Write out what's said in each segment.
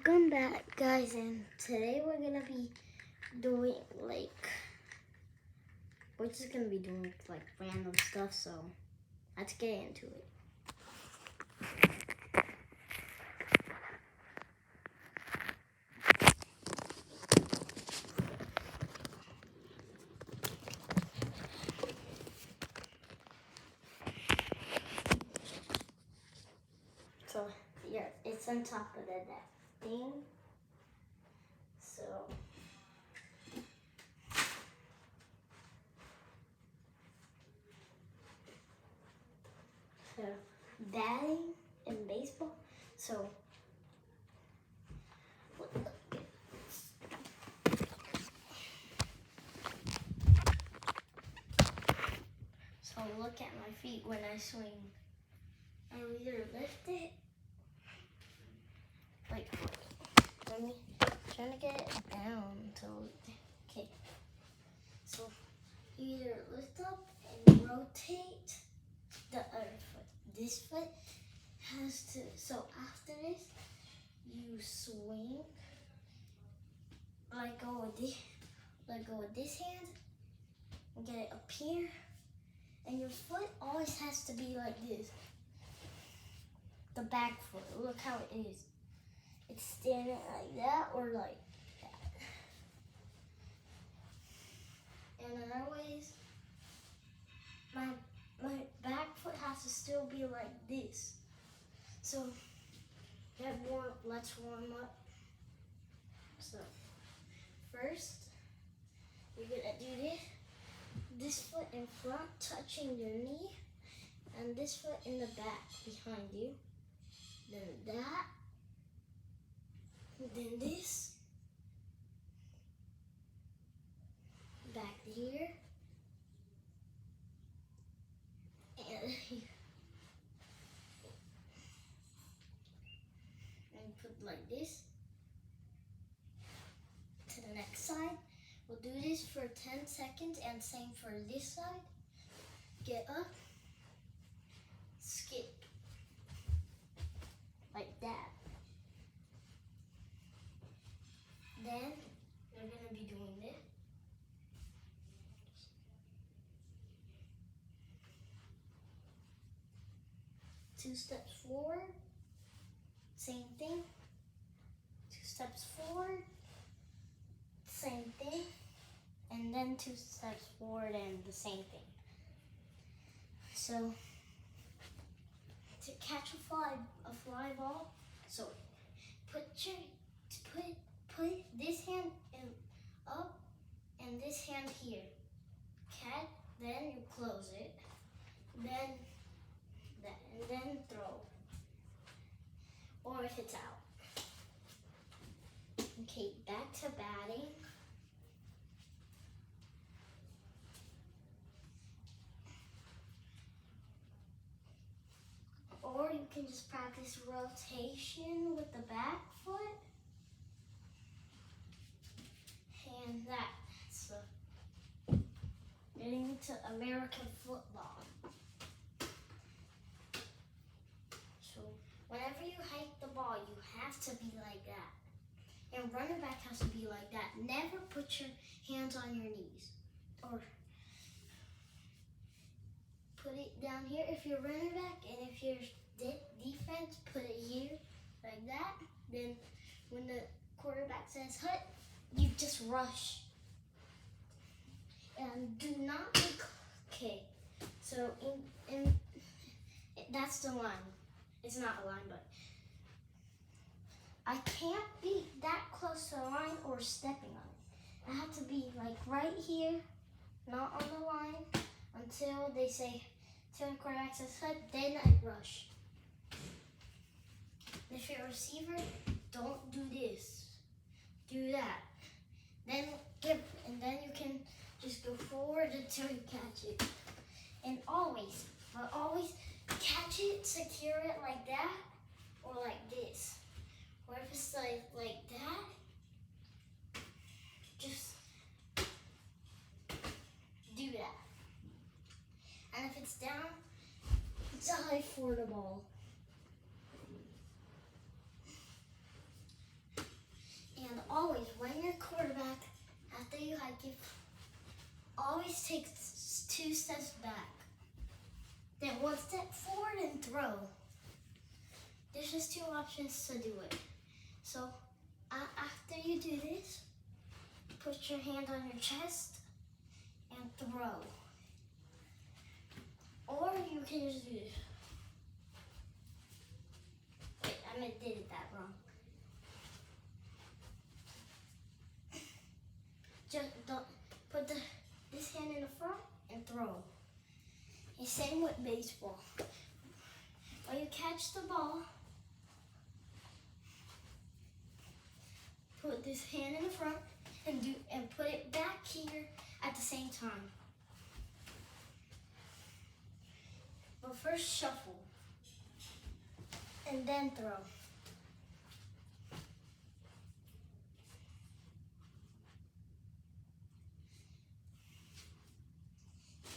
Welcome back, guys, and today we're gonna be doing we're just gonna be doing random stuff, so let's get into it. So yeah, it's on top of that thing. So batting in baseball. So look at my feet when I swing. I either lift it, let me trying to get it down okay. So you either lift up and rotate the other foot. This foot has to, so after this, you swing, let go with this hand, and get it up here, and your foot always has to be like this. The back foot, look how it is. It's standing like that or like that. And another ways, my back foot has to still be like this. So let's warm up. So first, you're gonna do this foot in front touching your knee, and this foot in the back behind you. Then that, then this, back here, and put like this to the next side. We'll do this for 10 seconds and same for this side. Get up, skip, like that. Then you're gonna be doing this. 2 steps forward, same thing. 2 steps forward, same thing. And then 2 steps forward and the same thing. So to catch a fly ball, so put this hand up and this hand here. Catch, then you close it, then that, and then throw. Or if it's out. Okay, back to batting. Or you can just practice rotation with the back foot. And that's getting into American football. So whenever you hike the ball, you have to be like that. And running back has to be like that. Never put your hands on your knees. Or put it down here if you're running back, and if you're defense, put it here, like that. Then when the quarterback says hut, you just rush. And do not be, okay, so that's the line. It's not a line, but I can't be that close to the line or stepping on it. I have to be like right here, not on the line, until they say, till the quarterback says hut, then I rush. If you're a receiver, don't do this. Do that. Then you can just go forward until you catch it. And always catch it, secure it like that, or like this. Or if it's like that, just do that. And if it's down, dive for the ball. always take 2 steps back. Then 1 step forward and throw. There's just 2 options to do it. So after you do this, put your hand on your chest and throw. Or you can just do this. Wait, I did it that wrong. Just don't put this hand in the front and throw. And same with baseball. When you catch the ball, put this hand in the front and put it back here at the same time. But first shuffle and then throw.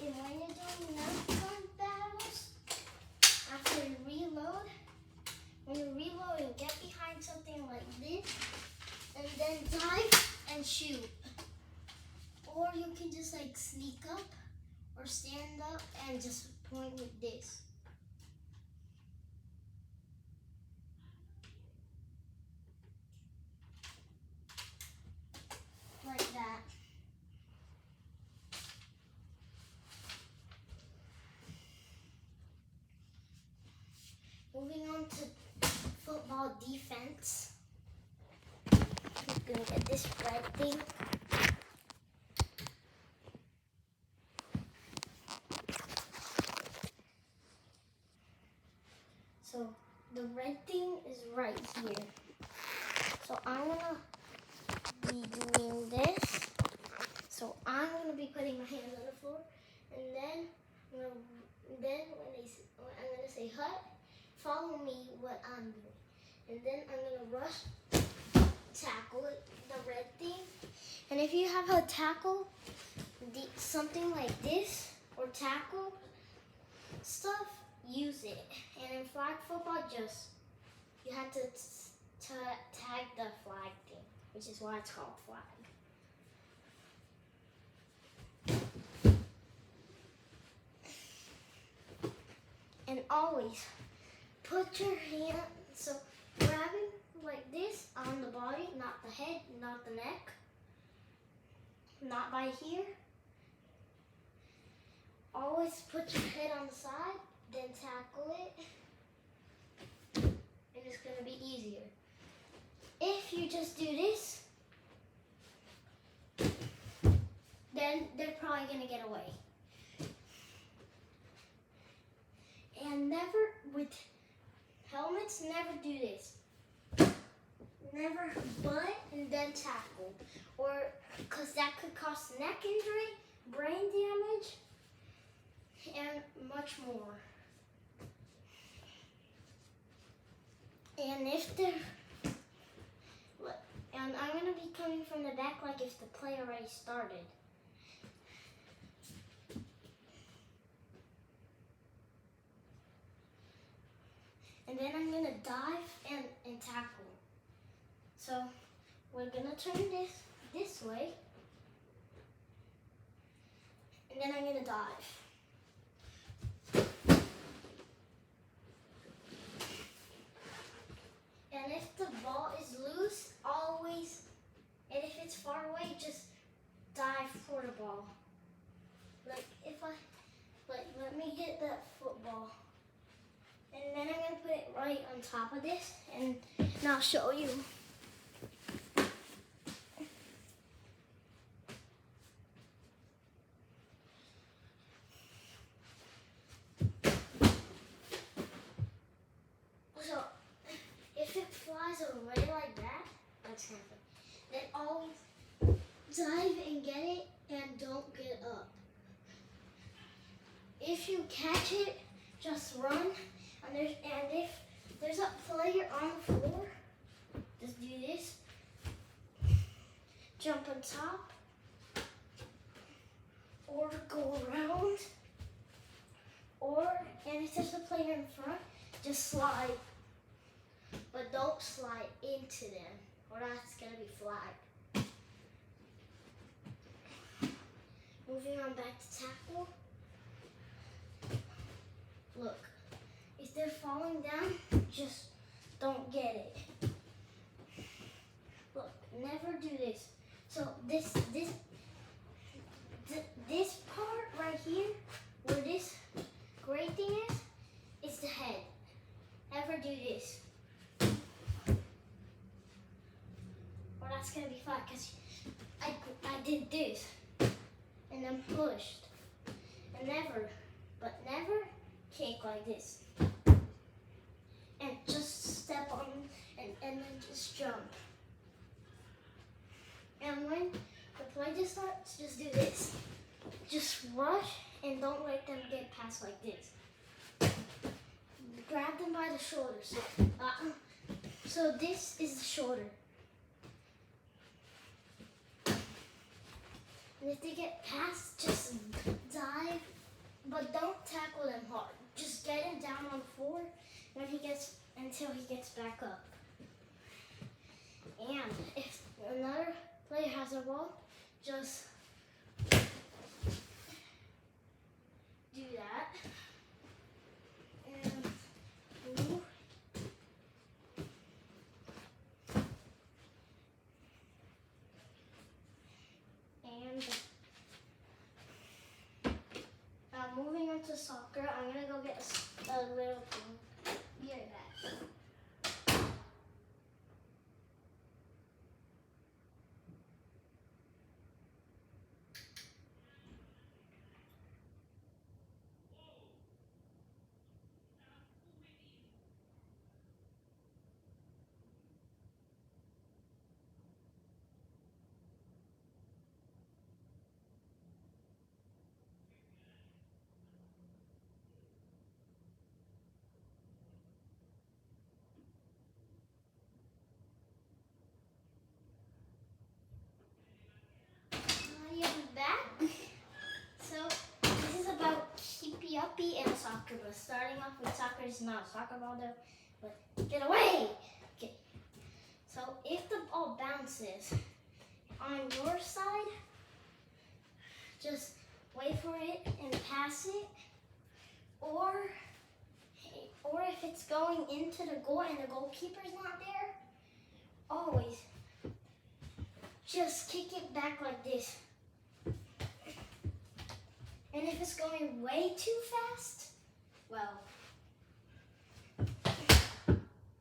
And when you're doing gun battles, after you reload, when you reload and get behind something like this, and then dive and shoot. Or you can just like sneak up or stand up and just point with this. Like that. Moving on to football defense. I'm gonna get this red thing. So the red thing is right here. So I'm gonna be doing this. So I'm gonna be putting my hands on the floor, and then when I'm gonna say hut, follow me what I'm doing, and then I'm gonna rush, tackle it, the red thing. And if you have a tackle, something like this or tackle stuff, use it. And in flag football, you have to tag the flag thing, which is why it's called flag. And always put your hand, so grabbing like this on the body, not the head, not the neck, not by here. Always put your head on the side, then tackle it, and it's gonna be easier. If you just do this, then they're probably gonna get away. And never, with helmets, never do this. Never butt and then tackle, or because that could cause neck injury, brain damage, and much more. And and I'm gonna be coming from the back like if the play already started. And then I'm gonna dive and tackle. So we're gonna turn this way, and then I'm gonna dive. And if the ball is loose, always, and if it's far away, just dive for the ball. Like let me hit that football. And then I'm gonna put it right on top of this, and I'll show you. So if it flies away like that, that's happening. Then always dive and get it, and don't get up. If you catch it, just run. And if there's a player on the floor, just do this. Jump on top, or go around, and if there's a player in front, just slide. But don't slide into them, or that's gonna be flagged. moving on back to tackle. Look, if they're falling down, just don't get it. Look, never do this. So this part right here, where this gray thing is the head. Never do this. Or that's gonna be flat because I did this and then pushed. And never kick like this. And just step on and then just jump. And when the play just starts, just do this. Just rush and don't let them get past like this. Grab them by the shoulders. So this is the shoulder. And if they get past, just dive, but don't tackle them hard. Just get him down on the floor until he gets back up. And if another player has a ball, just do that. And move. And moving on to soccer, I'm gonna go get a little thing. Be right back. I am back. So this is about keepy uppy and soccer, but starting off with soccer is not a soccer ball though. But get away! Okay. So if the ball bounces on your side, just wait for it and pass it. Or if it's going into the goal and the goalkeeper's not there, always just kick it back like this. And if it's going way too fast, well,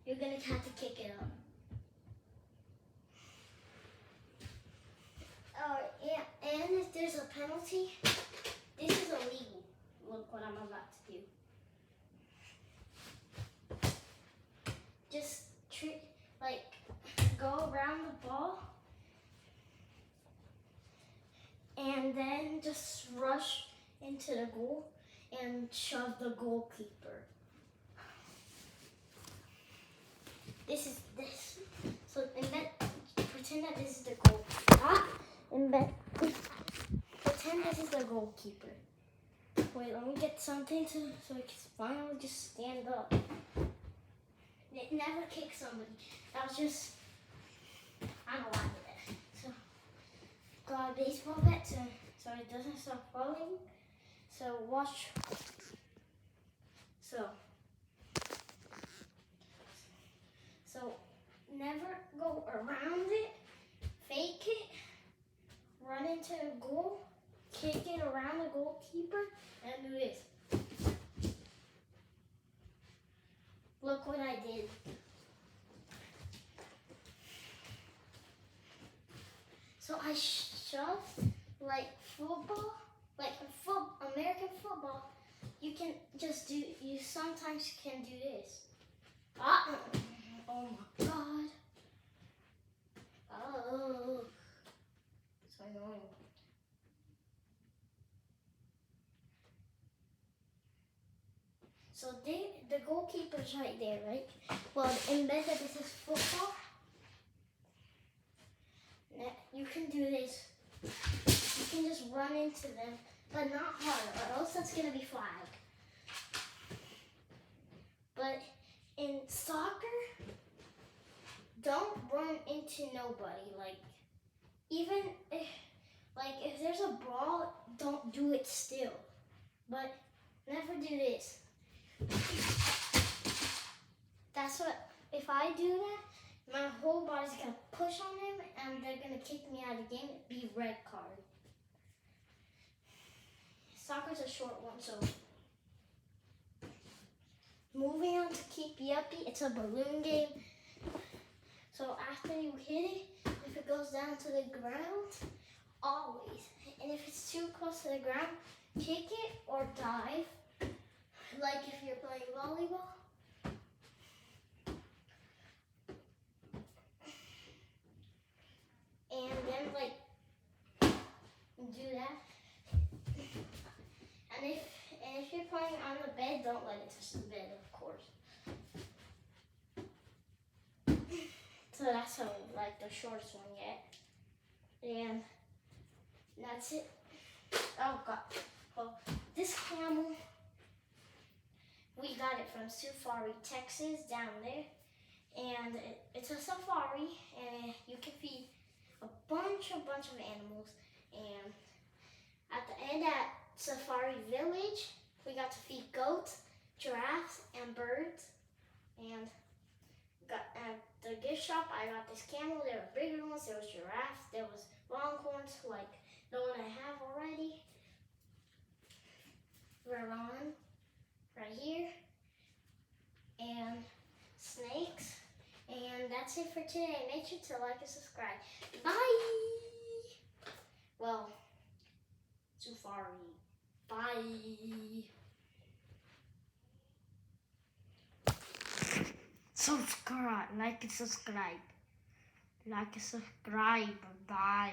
you're gonna have to kick it up. Yeah, and if there's a penalty, this is illegal. Look what I'm about to do. Just go around the ball and then just rush into the goal and shove the goalkeeper. This. So pretend that this is the goal. Pretend this is the goalkeeper. Wait, let me get something so I can finally just stand up. It never kicked somebody. That was just, I don't know why I did that. So, got a baseball bat so it doesn't stop falling. So watch. So never go around it, fake it, run into the goal, kick it around the goalkeeper, and do this. Look what I did. So I shoved like football, like American football. You can just you sometimes can do this. Oh my God. Oh, so annoying. So the goalkeeper's right there, right? Well, embed that this is football. You can do this. You can just run into them, but not hard, or else that's gonna be flagged. But in soccer, don't run into nobody. Like even if, Like if there's a brawl, don't do it still. But never do this. That's what, if I do that, my whole body's gonna push on them and they're gonna kick me out of the game. It'd be red card. Soccer's a short one, so. Moving on to Keep Yuppie, it's a balloon game. So after you hit it, if it goes down to the ground, always. And if it's too close to the ground, kick it or dive. Like if you're playing volleyball. And then like do that. And if you're playing on the bed, don't let it touch the bed, of course. So that's how, like the shortest one yet. And that's it. Oh God. Well, this camel, we got it from Safari, Texas, down there. And it's a safari, and you can feed a bunch of animals. And at the end at Safari Village, we got to feed goats, giraffes, and birds. And got at the gift shop, I got this camel. There were bigger ones, there was giraffes, there was longhorns, like the one I have already. Veron, right here. And snakes. And that's it for today. Make sure to like and subscribe. Bye! Well, Safari. Bye! Subscribe. Like and subscribe. Like and subscribe. Bye.